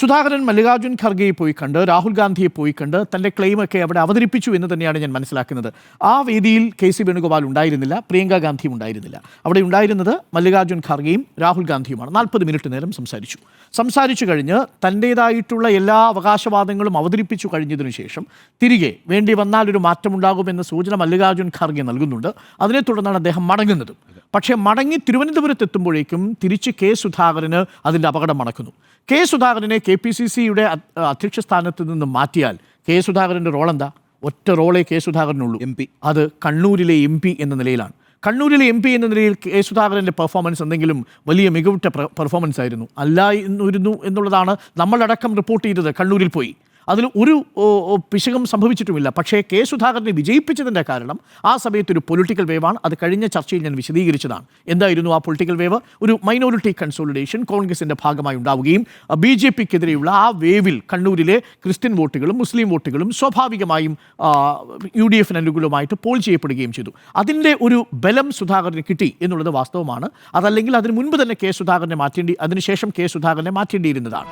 സുധാകരൻ മല്ലികാർജ്ജുൻ ഖർഗെയെ പോയി കണ്ട് രാഹുൽ ഗാന്ധിയെ പോയി കണ്ട് തൻ്റെ ക്ലെയിമൊക്കെ അവിടെ അവതരിപ്പിച്ചു എന്ന് തന്നെയാണ് ഞാൻ മനസ്സിലാക്കുന്നത്. ആ വേദിയിൽ കെ.സി. വേണുഗോപാൽ ഉണ്ടായിരുന്നില്ല, പ്രിയങ്ക ഗാന്ധിയും ഉണ്ടായിരുന്നില്ല. അവിടെ ഉണ്ടായിരുന്നത് മല്ലികാർജ്ജുൻ ഖർഗെയും രാഹുൽ ഗാന്ധിയുമാണ്. 40 മിനിറ്റ് നേരം സംസാരിച്ചു കഴിഞ്ഞ് തൻ്റേതായിട്ടുള്ള എല്ലാ അവകാശവാദങ്ങളും അവതരിപ്പിച്ചു കഴിഞ്ഞതിനു ശേഷം തിരികെ വേണ്ടി വന്നാൽ ഒരു മാറ്റമുണ്ടാകുമെന്ന സൂചന മല്ലികാർജ്ജുൻ ഖർഗെ നൽകുന്നുണ്ട്. അതിനെ തുടർന്നാണ് അദ്ദേഹം മടങ്ങുന്നതും. പക്ഷേ മടങ്ങി തിരുവനന്തപുരത്ത് എത്തുമ്പോഴേക്കും തിരിച്ച് കെ സുധാകരന് അതിൻ്റെ അപകടം മണക്കുന്നു. കെ സുധാകരനെ KPCCയുടെ അധ്യക്ഷ സ്ഥാനത്ത് നിന്ന് മാറ്റിയാൽ കെ സുധാകരൻ്റെ റോൾ എന്താ? ഒറ്റ റോളേ കെ സുധാകരനുള്ളൂ, MP. അത് കണ്ണൂരിലെ MP എന്ന നിലയിലാണ്. കണ്ണൂരിലെ MP എന്ന നിലയിൽ കെ സുധാകരൻ്റെ പെർഫോമൻസ് എന്തെങ്കിലും വലിയ മികവുറ്റ പെർഫോമൻസ് ആയിരുന്നു? അല്ല എന്നുള്ളതാണ് നമ്മളടക്കം റിപ്പോർട്ട് ചെയ്തത്. കണ്ണൂരിൽ പോയി അതിൽ ഒരു പിശകും സംഭവിച്ചിട്ടുമില്ല. പക്ഷേ കെ സുധാകരനെ വിജയിപ്പിച്ചതിൻ്റെ കാരണം ആ സമയത്തൊരു പൊളിറ്റിക്കൽ വേവാണ്. അത് കഴിഞ്ഞ ചർച്ചയിൽ ഞാൻ വിശദീകരിച്ചതാണ്. എന്തായിരുന്നു ആ പൊളിറ്റിക്കൽ വേവ്? ഒരു മൈനോറിറ്റി കൺസോളിഡേഷൻ കോൺഗ്രസിൻ്റെ ഭാഗമായി ഉണ്ടാവുകയും BJPക്കെതിരെയുള്ള ആ വേവിൽ കണ്ണൂരിലെ ക്രിസ്ത്യൻ വോട്ടുകളും മുസ്ലിം വോട്ടുകളും സ്വാഭാവികമായും UDFന് അനുകൂലമായിട്ട് പോൾ ചെയ്യപ്പെടുകയും ചെയ്തു. അതിൻ്റെ ഒരു ബലം സുധാകരന് കിട്ടി എന്നുള്ളത് വാസ്തവമാണ്. അതല്ലെങ്കിൽ അതിന് മുൻപ് തന്നെ അതിനുശേഷം കെ സുധാകരനെ മാറ്റേണ്ടിയിരുന്നതാണ്.